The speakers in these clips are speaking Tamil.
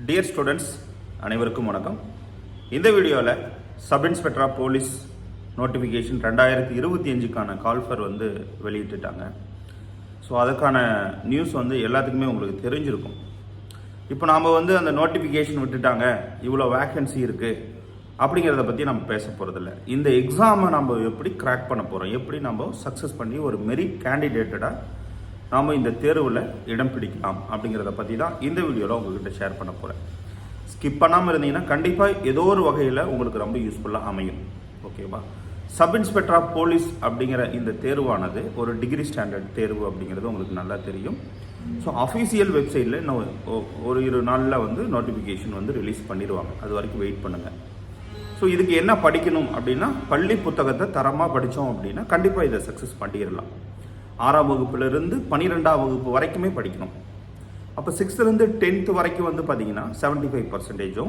டியர் ஸ்டூடெண்ட்ஸ் அனைவருக்கும் வணக்கம். இந்த வீடியோவில் sub inspector of police notification 2025க்கான கால்ஃபர் வந்து வெளியிட்டுட்டாங்க. ஸோ அதுக்கான நியூஸ் வந்து எல்லாத்துக்குமே உங்களுக்கு தெரிஞ்சிருக்கும். இப்போ நாம் வந்து அந்த நோட்டிஃபிகேஷன் விட்டுட்டாங்க, இவ்வளோ வேக்கன்சி இருக்குது அப்படிங்கிறத பற்றி நம்ம பேச போகிறதில்ல. இந்த எக்ஸாமை நம்ம எப்படி கிராக் பண்ண போகிறோம், எப்படி நம்ம சக்ஸஸ் பண்ணி ஒரு மெரிட் கேண்டிடேட்டடாக நாம் இந்த தேர்வில் இடம் பிடிக்கலாம் அப்படிங்கிறத பற்றி தான் இந்த வீடியோவில் உங்கள்கிட்ட ஷேர் பண்ண போகிறேன். ஸ்கிப் பண்ணாமல் இருந்தீங்கன்னா கண்டிப்பாக ஏதோ ஒரு வகையில் உங்களுக்கு ரொம்ப யூஸ்ஃபுல்லாக அமையும். ஓகேவா? சப் இன்ஸ்பெக்டர் ஆஃப் போலீஸ் அப்படிங்கிற இந்த தேர்வானது ஒரு டிகிரி ஸ்டாண்டர்ட் தேர்வு அப்படிங்கிறது உங்களுக்கு நல்லா தெரியும். ஸோ அஃபீஷியல் வெப்சைட்டில் இன்னும் ஒரு 2 நாளில் வந்து நோட்டிஃபிகேஷன் வந்து ரிலீஸ் பண்ணிடுவாங்க. அது வரைக்கும் வெயிட் பண்ணுங்கள். ஸோ இதுக்கு என்ன படிக்கணும் அப்படின்னா, பள்ளி புத்தகத்தை தரமாக படித்தோம் அப்படின்னா கண்டிப்பாக இதை சக்ஸஸ் பண்ணிடலாம். 6ஆம் வகுப்புலேருந்து 12ஆம் வகுப்பு வரைக்குமே படிக்கணும். அப்போ 6th-லேருந்து 10th வரைக்கும் வந்து பார்த்தீங்கன்னா 75%,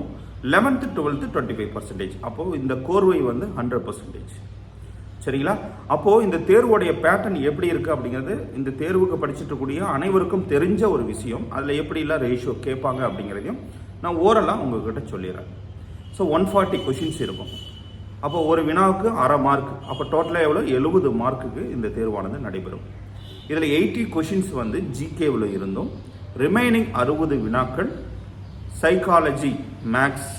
11th 12th 25%. அப்போது இந்த கோர்வை வந்து 100%. சரிங்களா? அப்போது இந்த தேர்வுடைய பேட்டர்ன் எப்படி இருக்குது அப்படிங்கிறது இந்த தேர்வுக்கு படிச்சுட்டு இருக்கக்கூடிய அனைவருக்கும் தெரிஞ்ச ஒரு விஷயம். அதில் எப்படிலாம் ரேஷியோ கேட்பாங்க அப்படிங்கிறதையும் நான் ஓரலாக உங்கள்கிட்ட சொல்லிடுறேன். ஸோ 140 கொஷின்ஸ் இருக்கும். அப்போ ஒரு வினாவுக்கு 1/2 மார்க். அப்போ டோட்டலாக எவ்வளோ? 70 மார்க்குக்கு இந்த தேர்வானது நடைபெறும். இதில் 80 கொஷின்ஸ் வந்து ஜிகேவில் இருந்தும், ரிமைனிங் 60 வினாக்கள் சைக்காலஜி, மேக்ஸ்,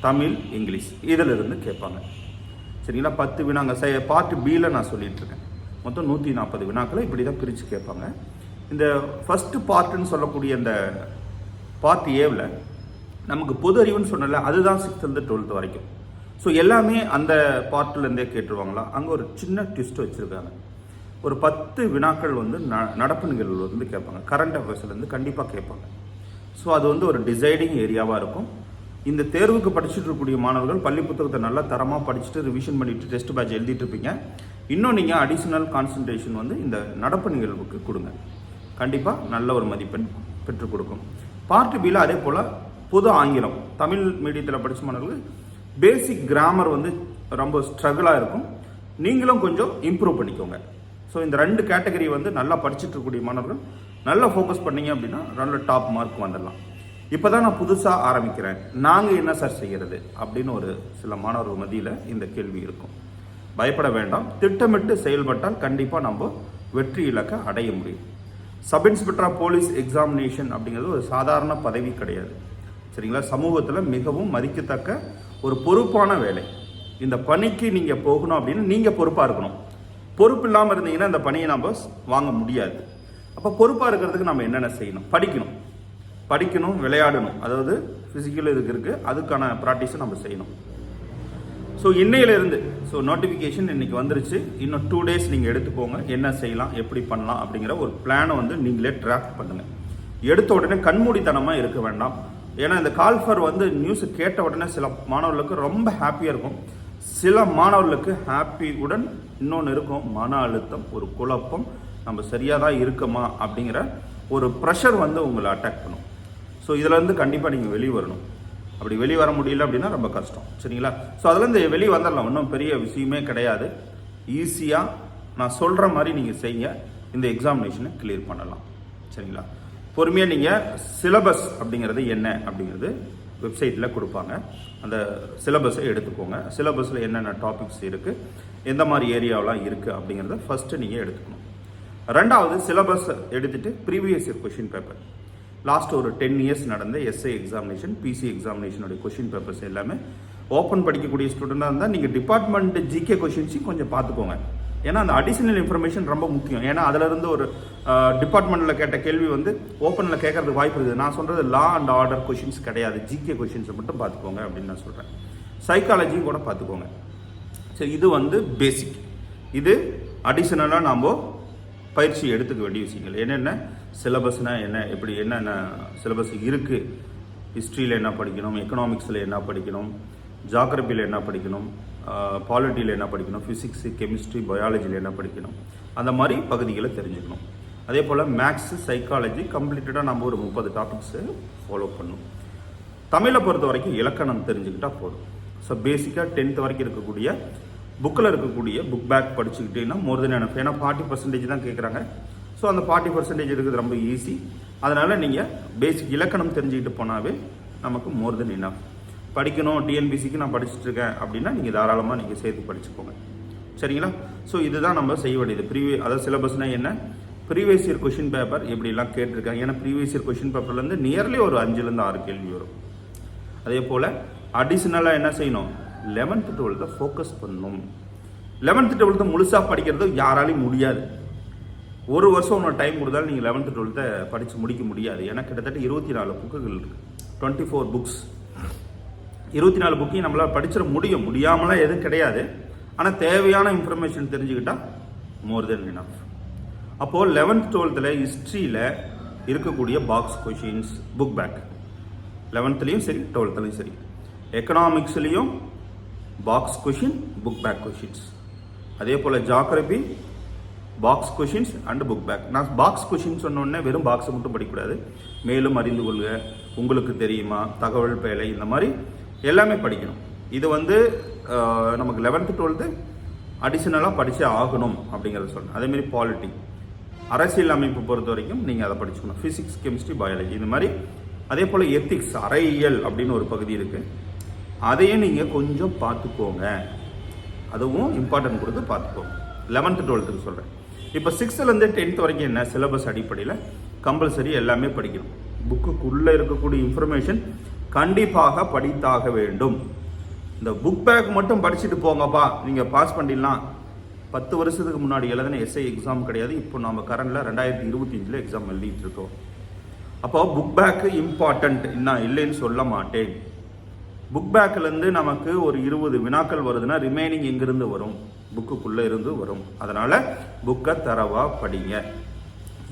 தமிழ், இங்கிலீஷ் இதில் இருந்து கேட்பாங்க. சரிங்களா? 10 வினாங்க பார்ட் பியில் நான் சொல்லிட்டு இருக்கேன். மொத்தம் 140 வினாக்களை இப்படி தான் பிரித்து கேட்பாங்க. இந்த ஃபஸ்ட்டு பார்ட்டுன்னு சொல்லக்கூடிய இந்த பார்ட் ஏவில் நமக்கு பொது அறிவுன்னு சொன்னல, அதுதான் 6th-லேருந்து 12th வரைக்கும். ஸோ எல்லாமே அந்த பார்ட்டிலேருந்தே கேட்டுருவாங்களா? அங்கே ஒரு சின்ன ட்விஸ்ட் வச்சுருக்காங்க. ஒரு 10 வினாக்கள் வந்து நடப்பு நிகழ்வுலேருந்து கேட்பாங்க. கரண்ட் அஃபேர்ஸ்லேருந்து கண்டிப்பாக கேட்பாங்க. ஸோ அது வந்து ஒரு டிசைடிங் ஏரியாவாக இருக்கும். இந்த தேர்வுக்கு படிச்சுட்டு இருக்கக்கூடிய மாணவர்கள் பள்ளி புத்தகத்தை நல்லா தரமாக படிச்சுட்டு ரிவிஷன் பண்ணிவிட்டு டெஸ்ட் பேட்ச் எழுதிட்டு இருப்பீங்க. இன்னும் நீங்கள் அடிஷ்னல் கான்சன்ட்ரேஷன் வந்து இந்த நடப்பு நிகழ்வுக்கு கொடுங்க. கண்டிப்பாக நல்ல ஒரு மதிப்பெண் பெற்றுக் கொடுக்கும். பார்ட் பியில் அதே போல் பொது ஆங்கிலம், தமிழ் மீடியத்தில் படித்த மாணவர்கள் பேசிக் கிராமர் வந்து ரொம்ப ஸ்ட்ரகிளாக இருக்கும். நீங்களும் கொஞ்சம் இம்ப்ரூவ் பண்ணிக்கோங்க. ஸோ இந்த 2 கேட்டகரி வந்து நல்லா படிச்சுட்டு இருக்கக்கூடிய மாணவர்கள் நல்லா ஃபோக்கஸ் பண்ணீங்க அப்படின்னா நல்ல டாப் மார்க் வந்துடலாம். இப்போ தான் நான் புதுசாக ஆரம்பிக்கிறேன், நாங்கள் என்ன சார் செய்கிறது அப்படின்னு ஒரு சில மாணவர்கள் மத்தியில் இந்த கேள்வி இருக்கும். பயப்பட வேண்டாம். திட்டமிட்டு செயல்பட்டால் கண்டிப்பாக நம்ம வெற்றி இலக்கை அடைய முடியும். Sub inspector of police examination அப்படிங்கிறது ஒரு சாதாரண பதவி கிடையாது. சரிங்களா? சமூகத்தில் மிகவும் மதிக்கத்தக்க ஒரு பொறுப்பான வேலை. இந்த பணிக்கு நீங்கள் போகணும் அப்படின்னு நீங்கள் பொறுப்பாக இருக்கணும். பொறுப்பு இல்லாமல் இருந்தீங்கன்னா இந்த பணியை நம்ம வாங்க முடியாது. அப்போ பொறுப்பாக இருக்கிறதுக்கு நம்ம என்னென்ன செய்யணும்? படிக்கணும், விளையாடணும். அதாவது ஃபிசிக்கல் இதுக்கு இருக்குது, அதுக்கான ப்ராக்டிஸை நம்ம செய்யணும். ஸோ இன்னையிலேருந்து நோட்டிஃபிகேஷன் இன்னைக்கு வந்துருச்சு. இன்னும் 2 days நீங்கள் எடுத்துக்கோங்க. என்ன செய்யலாம், எப்படி பண்ணலாம் அப்படிங்கிற ஒரு பிளானை வந்து நீங்களே டிராஃப்ட் பண்ணுங்கள். எடுத்த உடனே கண்மூடித்தனமாக இருக்க வேண்டாம். ஏன்னா இந்த கால்ஃபர் வந்து நியூஸ் கேட்ட உடனே சில மாணவர்களுக்கு ரொம்ப ஹாப்பியாக இருக்கும். சில மாணவர்களுக்கு ஹாப்பியுடன் இன்னொன்று இருக்கும், மன அழுத்தம், ஒரு குழப்பம், நம்ம சரியாக தான் இருக்கமா அப்படிங்கிற ஒரு ப்ரெஷர் வந்து உங்களை அட்டாக் பண்ணும். ஸோ இதிலேருந்து கண்டிப்பாக நீங்கள் வெளியே வரணும். அப்படி வெளியே வர முடியல அப்படின்னா ரொம்ப கஷ்டம். சரிங்களா? ஸோ அதுலேருந்து வெளியே வந்துடலாம். இன்னும் பெரிய விஷயமே கிடையாது. ஈஸியாக நான் சொல்கிற மாதிரி நீங்கள் செய்ய இந்த எக்ஸாமினேஷனை கிளியர் பண்ணலாம். சரிங்களா? பொறுமையாக நீங்கள் சிலபஸ் அப்படிங்கிறது என்ன அப்படிங்கிறது வெப்சைட்டில் கொடுப்பாங்க. அந்த சிலபஸை எடுத்துக்கோங்க. சிலபஸில் என்னென்ன டாபிக்ஸ் இருக்குது, எந்த மாதிரி ஏரியாவெலாம் இருக்குது அப்படிங்கிறத ஃபஸ்ட்டு நீங்கள் எடுத்துக்கணும். 2வது சிலபஸ் எடுத்துகிட்டு previous year question paper, last ஒரு 10 years நடந்த எஸ்ஐ எக்ஸாமினேஷன், பிசி எக்ஸாமினேஷனுடைய கொஷின் பேப்பர்ஸ் எல்லாமே ஓப்பன் படிக்கக்கூடிய ஸ்டூடெண்டாக இருந்தால் நீங்கள் டிபார்ட்மெண்ட் ஜிகே கொஷின்ஸையும் கொஞ்சம் பார்த்துக்கோங்க. ஏன்னா அந்த அடிஷனல் இன்ஃபர்மேஷன் ரொம்ப முக்கியம். ஏன்னா அதிலிருந்து ஒரு டிபார்ட்மெண்ட்டில் கேட்ட கேள்வி வந்து ஓப்பனில் கேட்கறதுக்கு வாய்ப்பு இருக்குது. நான் சொல்கிறது லா அண்ட் ஆர்டர் கொஷின்ஸ் கிடையாது, ஜிகே கொஷின்ஸை மட்டும் பார்த்துக்கோங்க அப்படின்னு நான் சொல்கிறேன். சைக்காலஜியும் கூட பார்த்துக்கோங்க. சரி, இது வந்து பேசிக். இது அடிஷனலாக நாம் பயிற்சி எடுத்துக்க வேண்டிய விஷயங்கள். என்னென்ன சிலபஸ்னால் என்ன, எப்படி என்னென்ன சிலபஸ் இருக்குது, ஹிஸ்ட்ரியில் என்ன படிக்கணும், எக்கனாமிக்ஸில் என்ன படிக்கணும், ஜாகிரபியில் என்ன படிக்கணும், பாலிட்டியில் என்ன படிக்கணும், ஃபிசிக்ஸு, கெமிஸ்ட்ரி, பயாலஜியில் என்ன படிக்கணும், அந்த மாதிரி பகுதிகளை தெரிஞ்சுக்கணும். அதே போல் மேக்ஸு, சைக்காலஜி கம்ப்ளீட்டடாக நம்ம ஒரு 30 டாபிக்ஸு ஃபாலோ பண்ணணும். தமிழை பொறுத்த வரைக்கும் இலக்கணம் தெரிஞ்சுக்கிட்டால் போதும். ஸோ பேசிக்காக 10th வரைக்கும் இருக்கக்கூடிய புக்கில் இருக்கக்கூடிய புக் பேக் படிச்சுக்கிட்டீங்கன்னா மோர் தென் எனக்கு. ஏன்னா 40% தான் கேட்குறாங்க. ஸோ அந்த 40% இருக்குது ரொம்ப ஈஸி. அதனால் நீங்கள் பேசிக் இலக்கணம் தெரிஞ்சுக்கிட்டு போனாவே நமக்கு மோர் தென் இனஃப். படிக்கணும், டிஎன்பிசிக்கு நான் படிச்சுட்டு இருக்கேன் அப்படின்னா நீங்கள் தாராளமாக நீங்கள் சேர்த்து படிச்சுக்கோங்க. சரிங்களா? ஸோ இதுதான் நம்ம செய்ய வேண்டியது. அதாவது சிலபஸ்னால் என்ன, ப்ரீவியஸ் இயர் கொஷின் பேப்பர் எப்படிலாம் கேட்டிருக்காங்க. ஏன்னா ப்ரீவியஸ் இயர் கொஷின் பேப்பர்லேருந்து நியர்லி ஒரு 5லேருந்து 6 கேள்வி வரும். அதே போல் அடிஷ்னலாக என்ன செய்யணும், 11th 12th ஃபோக்கஸ் பண்ணணும். 11th 12th முழுசாக படிக்கிறது யாராலையும் முடியாது. ஒரு வருஷம் ஒன்று டைம் கொடுத்தாலும் நீங்கள் 11th 12th படித்து முடிக்க முடியாது. ஏன்னா கிட்டத்தட்ட 24 புக்குகள் இருக்குது, 24 புக்ஸ். 24 புக்கையும் நம்மளால் படிச்சிட முடியாமலாம் எதுவும் கிடையாது. ஆனால் தேவையான இன்ஃபர்மேஷன் தெரிஞ்சுக்கிட்டால் மோர் தென் இனஃப். அப்போது 11th 12th ஹிஸ்ட்ரியில் இருக்கக்கூடிய box questions book back, 11th சரி 12th சரி. எக்கனாமிக்ஸ்லேயும் box question book back questions. அதே போல் geography box questions and book back. நான் பாக்ஸ் கொஷின் சொன்னோடனே வெறும் பாக்ஸை மட்டும் படிக்கக்கூடாது. மேலும் அறிந்து கொள்க, உங்களுக்கு தெரியுமா, தகவல் பேழை, இந்த மாதிரி எல்லாமே படிக்கணும். இது நமக்கு 11th 12th அடிஷ்னலாக படித்தே ஆகணும் அப்படிங்கிறத சொல்லணும். அதேமாரி பாலிட்டி, அரசியல் அமைப்பு பொறுத்த வரைக்கும் நீங்கள் அதை படிச்சுக்கணும். ஃபிசிக்ஸ், கெமிஸ்ட்ரி, பயாலஜி இந்த மாதிரி. அதே போல் எத்திக்ஸ், அறையியல் அப்படின்னு ஒரு பகுதி இருக்குது, அதையும் நீங்கள் கொஞ்சம் பார்த்துக்கோங்க. அதுவும் இம்பார்ட்டன்ட் கொடுத்து பார்த்துக்கோங்க. 11th 12th சொல்கிறேன். இப்போ 6th 10th வரைக்கும் என்ன சிலபஸ் அடிப்படையில் கம்பல்சரி எல்லாமே படிக்கணும். புக்குக்குள்ளே இருக்கக்கூடிய இன்ஃபர்மேஷன் கண்டிப்பாக படித்தாக வேண்டும். இந்த புக் பேக் மட்டும் படிச்சுட்டு போங்கப்பா நீங்கள் பாஸ் பண்ணிடலாம். 10 வருஷத்துக்கு முன்னாடி எழுதின எஸ்ஐ எக்ஸாம் கிடையாது. இப்போ நம்ம கரண்டில் 2025 எக்ஸாம் எழுதிட்டு இருக்கோம். அப்போ புக் பேக்கு இம்பார்ட்டன்ட், நான் இல்லைன்னு சொல்ல மாட்டேன். புக் பேக்கிலேருந்து நமக்கு ஒரு 20 வினாக்கள் வருதுன்னா ரிமைனிங் எங்கிருந்து வரும், புக்குக்குள்ளே இருந்து வரும். அதனால் புக்கை தரவாக படிங்க.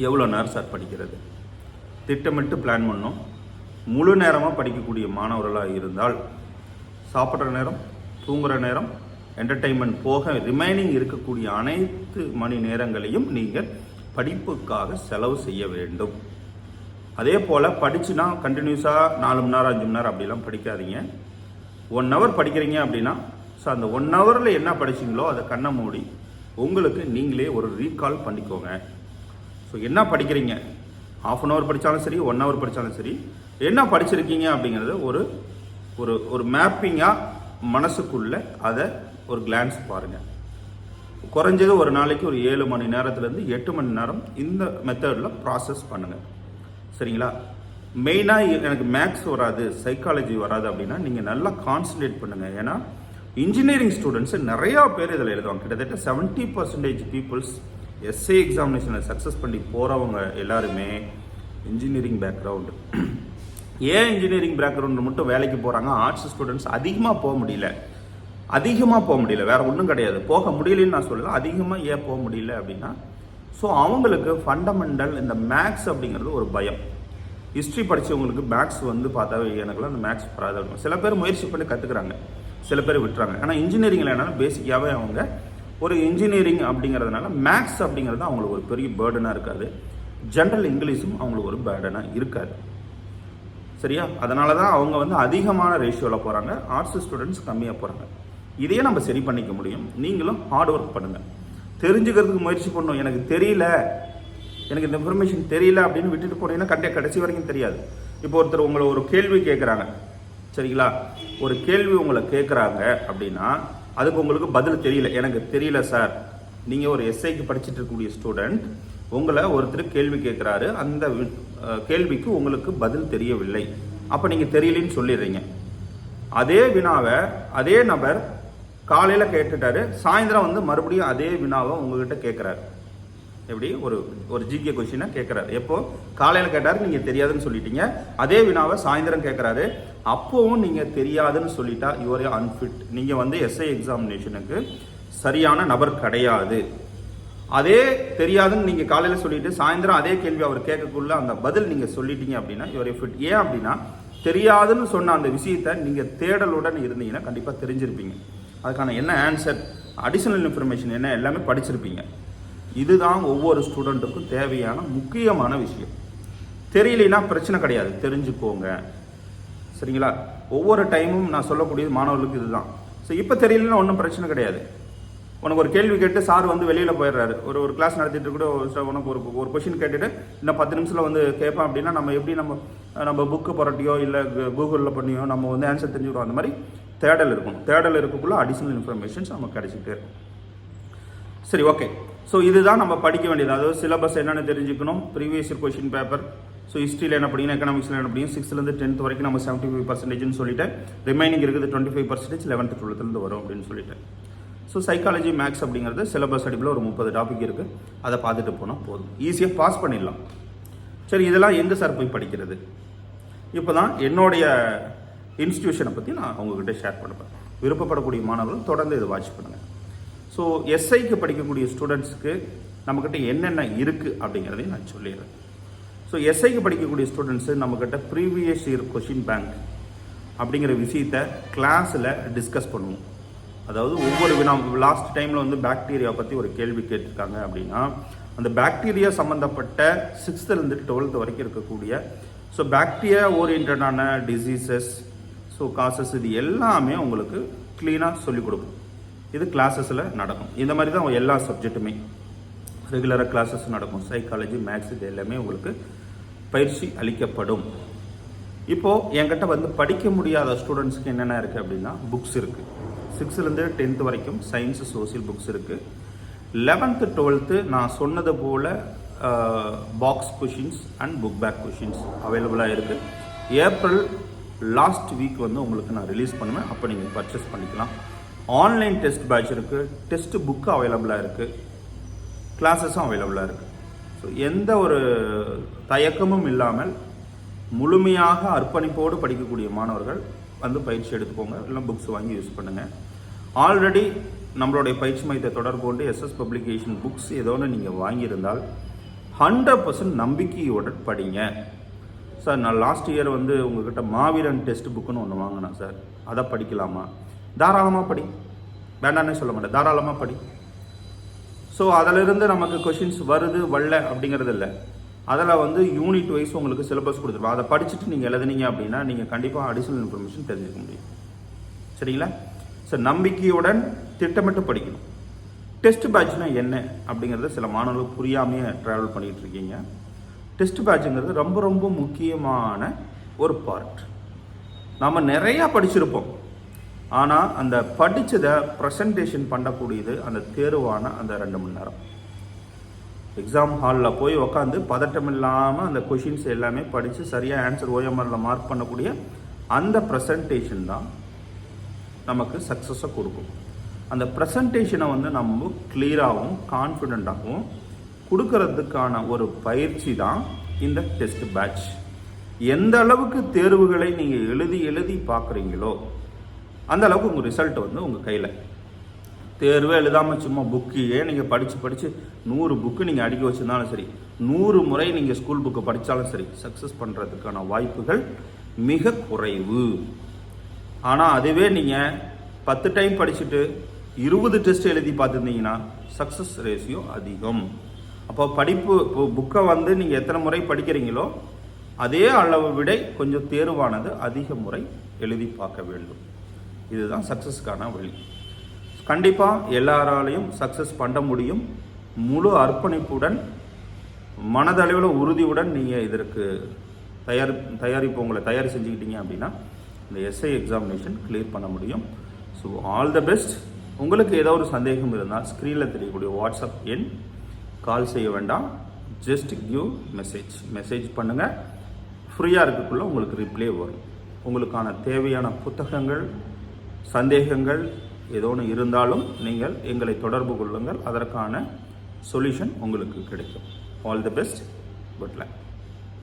எவ்வளோ நேரம் சார் படிக்கிறது, திட்டமிட்டு பிளான் பண்ணணும். முழு நேரமாக படிக்கக்கூடிய மாணவர்களாக இருந்தால் சாப்பிட்ற நேரம், தூங்குகிற நேரம், என்டர்டெயின்மெண்ட் போக ரிமைனிங் இருக்கக்கூடிய அனைத்து மணி நேரங்களையும் நீங்கள் படிப்புக்காக செலவு செய்ய வேண்டும். அதே போல் படிச்சுனா கண்டினியூஸாக 4 மணி நேரம் 5 மணி நேரம் அப்படிலாம் படிக்காதீங்க. 1 hour படிக்கிறீங்க அப்படின்னா ஸோ அந்த 1 hourல என்ன படிச்சிங்களோ அதை கண்ணை மூடி உங்களுக்கு நீங்களே ஒரு ரீகால் பண்ணிக்கோங்க. ஸோ என்ன படிக்கிறீங்க, 1/2 hour படித்தாலும் சரி, 1 hour படித்தாலும் சரி, என்ன படிச்சிருக்கீங்க அப்படிங்கிறத ஒரு மேப்பிங்காக மனசுக்குள்ளே அதை ஒரு கிளான்ஸ் பாருங்கள். குறைஞ்சது ஒரு நாளைக்கு ஒரு 7 மணி நேரத்துலேருந்து 8 மணி நேரம் இந்த மெத்தடில் ப்ராசஸ் பண்ணுங்கள். சரிங்களா? மெயினாக எனக்கு மேக்ஸ் வராது, சைக்காலஜி வராது அப்படின்னா நீங்கள் நல்லா கான்சன்ட்ரேட் பண்ணுங்கள். ஏன்னா இன்ஜினியரிங் ஸ்டூடெண்ட்ஸு நிறையா பேர் இதில் எழுதுவாங்க. கிட்டத்தட்ட 70% பீப்புள்ஸ் எஸ்ஏ எக்ஸாமினேஷனில் சக்ஸஸ் பண்ணி போகிறவங்க எல்லாருமே இன்ஜினியரிங் பேக்ரவுண்டு. ஏன் இன்ஜினியரிங் பேக்ரவுண்டு மட்டும் வேலைக்கு போகிறாங்க? ஆர்ட்ஸ் ஸ்டூடெண்ட்ஸ் அதிகமாக போக முடியல, வேறு ஒன்றும் கிடையாது. போக முடியலன்னு நான் சொல்லலாம். அதிகமாக ஏன் போக முடியல அப்படின்னா, ஸோ அவங்களுக்கு ஃபண்டமெண்டல் இந்த மேக்ஸ் அப்படிங்கிறது ஒரு பயம். ஹிஸ்ட்ரி படித்தவங்களுக்கு மேக்ஸ் பார்த்தாவே எனக்குலாம் அந்த மேக்ஸ் வராது இருக்கும். சில பேர் முயற்சி பண்ணி கற்றுக்குறாங்க, சில பேர் விட்டுறாங்க. ஆனால் இன்ஜினியரிங்கில் என்னன்னா பேசிக்காகவே அவங்க ஒரு இன்ஜினியரிங் அப்படிங்கிறதுனால மேக்ஸ் அப்படிங்கிறது அவங்களுக்கு ஒரு பெரிய பேர்டனாக இருக்காது. ஜென்ரல் இங்கிலீஷும் அவங்களுக்கு ஒரு பேர்டனாக இருக்காது. சரியா? அதனால தான் அவங்க அதிகமான ரேஷியோவில் போகிறாங்க, ஆர்ட்ஸ் ஸ்டூடெண்ட்ஸ் கம்மியாக போகிறாங்க. இதையே நம்ம சரி பண்ணிக்க முடியும். நீங்களும் ஹார்ட் ஒர்க் பண்ணுங்கள், தெரிஞ்சுக்கிறதுக்கு முயற்சி பண்ணணும். எனக்கு தெரியல, எனக்கு இந்த இன்ஃபர்மேஷன் தெரியல அப்படின்னு விட்டுட்டு போனீங்கன்னா கடைசி வரைக்கும் தெரியாது. இப்போ ஒருத்தர் உங்களை ஒரு கேள்வி கேட்குறாங்க, சரிங்களா? ஒரு கேள்வி உங்களை கேட்குறாங்க அப்படின்னா அதுக்கு உங்களுக்கு பதில் தெரியல. எனக்கு தெரியல சார். நீங்கள் ஒரு எஸ்ஐக்கு படிச்சுட்டு இருக்கக்கூடிய ஸ்டூடெண்ட், உங்களை ஒருத்தர் கேள்வி கேட்குறாரு, அந்த கேள்விக்கு உங்களுக்கு பதில் தெரியவில்லை. அப்போ நீங்கள் தெரியலன்னு சொல்லிடுறீங்க. அதே வினாவை அதே நபர் காலையில் கேட்டுட்டாரு, சாயந்தரம் மறுபடியும் அதே வினாவை உங்ககிட்ட கேட்குறாரு. எப்படி ஒரு ஜிகே கொஸ்டினை கேட்குறாரு. எப்போ காலையில் கேட்டார், நீங்கள் தெரியாதுன்னு சொல்லிட்டீங்க. அதே வினாவை சாயந்தரம் கேட்குறாரு, அப்போவும் நீங்கள் தெரியாதுன்னு சொல்லிட்டா யுவர் அன்ஃபிட். நீங்கள் எஸ்ஐ எக்ஸாமினேஷனுக்கு சரியான நபர் கிடையாது. அதே தெரியாதுன்னு நீங்கள் காலையில் சொல்லிட்டு சாயந்தரம் அதே கேள்வி அவர் கேட்கக்குள்ள அந்த பதில் நீங்கள் சொல்லிட்டீங்க அப்படின்னா யுவர் ஃபிட். ஏன் அப்படின்னா தெரியாதுன்னு சொன்ன அந்த விஷயத்தை நீங்கள் தேடலுடன் இருந்தீங்கன்னா கண்டிப்பாக தெரிஞ்சிருப்பீங்க. அதுக்கான என்ன ஆன்சர், அடிஷனல் இன்ஃபர்மேஷன் என்ன, எல்லாமே படிச்சிருப்பீங்க. இதுதான் ஒவ்வொரு ஸ்டூடெண்ட்டுக்கும் தேவையான முக்கியமான விஷயம். தெரியலைன்னா பிரச்சனை கிடையாது, தெரிஞ்சுக்கோங்க. சரிங்களா? ஒவ்வொரு டைமும் நான் சொல்லக்கூடியது மாணவர்களுக்கு இதுதான். ஸோ இப்போ தெரியலன்னா ஒன்றும் பிரச்சனை கிடையாது. உனக்கு ஒரு கேள்வி கேட்டு சார் வந்து வெளியில் போயிடுறாரு, ஒரு கிளாஸ் நடத்திட்டு கூட உனக்கு ஒரு கொஷின் கேட்டுட்டு இன்னும் 10 நிமிஷத்தில் வந்து கேட்பான் அப்படின்னா நம்ம எப்படி நம்ம புக்கு புரட்டியோ இல்லை கூகுளில் பண்ணியோ நம்ம வந்து ஆன்சர் தெரிஞ்சுக்கிறோம். அந்த மாதிரி தேடல் இருக்கும். தேடல் இருக்கக்குள்ள அடிஷ்னல் இன்ஃபர்மேஷன்ஸ் நமக்கு கிடைச்சிக்கிட்டே இருக்கும். சரி, ஓகே. ஸோ இதுதான் நம்ம படிக்க வேண்டியது. அதாவது சிலபஸ் என்னென்னு தெரிஞ்சுக்கணும், previous year question paper. So ஹிஸ்ட்ரியில் என்ன படிக்கணும், எக்கனாமிக்ஸில் என்ன படிக்கணும், 6th to 10th வரைக்கும் நம்ம 75% சொல்லிட்டேன். ரிமைனிங் இருக்குது 25% 11th to 12th வரும் அப்படின்னு சொல்லிட்டேன். ஸோ சைக்காலஜி மேக்ஸ் அப்படிங்கிறது சிலபஸ் அடிப்பில் ஒரு 30 டாபிக் இருக்குது. அதை பார்த்துட்டு போனால் போதும், ஈஸியாக பாஸ் பண்ணிடலாம். சரி, இதெல்லாம் எங்கே சார் போய் படிக்கிறது? இப்போ தான் என்னுடைய இன்ஸ்டியூஷனை பற்றி நான் உங்ககிட்ட ஷேர் பண்ணுவேன். விருப்பப்படக்கூடிய மாணவர்கள் தொடர்ந்து இதை வாட்ச் பண்ணுங்கள். ஸோ எஸ்ஐக்கு படிக்கக்கூடிய ஸ்டூடெண்ட்ஸுக்கு நம்மக்கிட்ட என்னென்ன இருக்குது அப்படிங்கிறதையும் நான் சொல்லிடுறேன். ஸோ எஸ்ஐக்கு படிக்கக்கூடிய ஸ்டூடெண்ட்ஸு நம்மக்கிட்ட ப்ரீவியஸ் இயர் கொஷின் பேங்க் அப்படிங்கிற விஷயத்தை கிளாஸில் டிஸ்கஸ் பண்ணுவோம். அதாவது ஒவ்வொரு லாஸ்ட் டைமில் வந்து பாக்டீரியா பற்றி ஒரு கேள்வி கேட்டிருக்காங்க அப்படின்னா அந்த பாக்டீரியா சம்மந்தப்பட்ட 6th to 12th வரைக்கும் இருக்கக்கூடிய ஸோ பாக்டீரியா ஓரியன்டான டிசீசஸ், ஸோ காசஸ், இது எல்லாமே உங்களுக்கு க்ளீனாக சொல்லிக் கொடுக்கும். இது கிளாஸஸில் நடக்கும். இந்த மாதிரி தான் எல்லா சப்ஜெக்ட்டுமே ரெகுலராக கிளாஸஸ் நடக்கும். சைக்காலஜி, மேக்ஸ், இது எல்லாமே உங்களுக்கு பயிற்சி அளிக்கப்படும். இப்போது என்கிட்ட வந்து படிக்க முடியாத ஸ்டூடெண்ட்ஸ்க்கு என்னென்ன இருக்குது அப்படின்னா புக்ஸ் இருக்குது. 6th to 10th வரைக்கும் சயின்ஸ், சோசியல் புக்ஸ் இருக்குது. 11th to 12th நான் சொன்னது போல் box questions and book back questions அவைலபிளாக இருக்குது. ஏப்ரல் லாஸ்ட் வீக் வந்து உங்களுக்கு நான் ரிலீஸ் பண்ணுவேன். அப்போ நீங்கள் பர்ச்சேஸ் பண்ணிக்கலாம். ஆன்லைன் டெஸ்ட் பேட்ச் இருக்குது. டெஸ்ட் புக்கு அவைலபிளாக இருக்குது. கிளாஸஸும் அவைலபிளாக இருக்குது. ஸோ எந்த ஒரு தயக்கமும் இல்லாமல் முழுமையாக அர்ப்பணிப்போடு படிக்கக்கூடிய மாணவர்கள் வந்து பயிற்சி எடுத்துக்கோங்க. இல்லை புக்ஸ் வாங்கி யூஸ் பண்ணுங்கள். ஆல்ரெடி நம்மளுடைய பயிற்சி மையத்தை தொடர்பு கொண்டு எஸ்எஸ் பப்ளிகேஷன் புக்ஸ் ஏதோ ஒன்று நீங்கள் வாங்கியிருந்தால் 100% நம்பிக்கையோடு படிங்க. சார், நான் லாஸ்ட் இயர் வந்து உங்கள்கிட்ட மாவீரன் டெஸ்ட் புக்குன்னு ஒன்று வாங்கினேன் சார், அதை படிக்கலாமா? தாராளமாக படி, வேண்டான்னே சொல்ல மாட்டேன், தாராளமாக படி. ஸோ அதிலிருந்து நமக்கு கொஷின்ஸ் வருது வரல அப்படிங்கிறது இல்லை. அதில் வந்து யூனிட் வைஸ் உங்களுக்கு சிலபஸ் கொடுத்துருவோம். அதை படிச்சுட்டு நீங்கள் எழுதுனீங்க அப்படின்னா நீங்கள் கண்டிப்பாக அடிஷ்னல் இன்ஃபர்மேஷன் தெரிஞ்சுக்க முடியும். சரிங்களா? ஸோ நம்பிக்கையுடன் திட்டமிட்டு படிக்கணும். டெஸ்ட் பேட்ச்னா என்ன அப்படிங்கிறத சில மாணவர்கள் புரியாமையே ட்ராவல் பண்ணிகிட்டு இருக்கீங்க. டெஸ்ட் பேட்சுங்கிறது ரொம்ப ரொம்ப முக்கியமான ஒரு பார்ட். நாம் நிறையா படிச்சிருப்போம், ஆனால் அந்த படித்ததை ப்ரெசன்டேஷன் பண்ணக்கூடியது அந்த தேர்வான அந்த 2 மணி நேரம். எக்ஸாம் ஹாலில் போய் உக்காந்து பதட்டம் இல்லாமல் அந்த கொஷின்ஸ் எல்லாமே படித்து சரியாக ஆன்சர் ஓஎம்ஆரில் மார்க் பண்ணக்கூடிய அந்த ப்ரெசன்டேஷன் தான் நமக்கு சக்ஸஸை கொடுக்கும். அந்த ப்ரெசன்டேஷனை வந்து நம்ம கிளியராகவும் கான்ஃபிடெண்ட்டாகவும் கொடுக்கறதுக்கான ஒரு பயிற்சி தான் இந்த டெஸ்ட் பேட்ச். எந்த அளவுக்கு தேர்வுகளை நீங்கள் எழுதி பார்க்குறீங்களோ அந்த அளவுக்கு உங்கள் ரிசல்ட் வந்து உங்கள் கையில். தேர்வே எழுதாமல் சும்மா புக்கையே நீங்கள் படித்து 100 புக்கு நீங்கள் அடிக்க வச்சுருந்தாலும் சரி, 100 முறை நீங்கள் ஸ்கூல் புக்கு படித்தாலும் சரி, சக்ஸஸ் பண்ணுறதுக்கான வாய்ப்புகள் மிக குறைவு. ஆனால் அதுவே நீங்கள் 10 டைம் படிச்சுட்டு 20 டெஸ்ட் எழுதி பார்த்துருந்தீங்கன்னா சக்ஸஸ் ரேஷியோ அதிகம். அப்போ புக்கை வந்து நீங்கள் எத்தனை முறை படிக்கிறீங்களோ அதே அளவு விட கொஞ்சம் தேர்வானது அதிக முறை எழுதி பார்க்க வேண்டும். இதுதான் சக்ஸஸ்க்கான வழி. கண்டிப்பாக எல்லாராலையும் சக்ஸஸ் பண்ண முடியும். முழு அர்ப்பணிப்புடன், மனதளவில் உறுதியுடன் நீங்கள் இதற்கு உங்களை தயார் செஞ்சுக்கிட்டீங்க அப்படின்னா இந்த எஸ்ஐ எக்ஸாமினேஷன் கிளியர் பண்ண முடியும். So all the best. உங்களுக்கு ஏதோ ஒரு சந்தேகம் இருந்தால் ஸ்க்ரீனில் தெரியக்கூடிய வாட்ஸ்அப் எண் கால் செய்ய வேண்டாம், ஜஸ்ட் கிவ் மெசேஜ் பண்ணுங்கள். ஃப்ரீயாக இருக்கக்குள்ளே உங்களுக்கு ரிப்ளை வரும். உங்களுக்கான தேவையான புத்தகங்கள், சந்தேகங்கள் ஏதோ ஒன்று இருந்தாலும் நீங்கள் எங்களை தொடர்பு கொள்ளுங்கள். அதற்கான சொல்யூஷன் உங்களுக்கு கிடைக்கும். All the best. Good luck.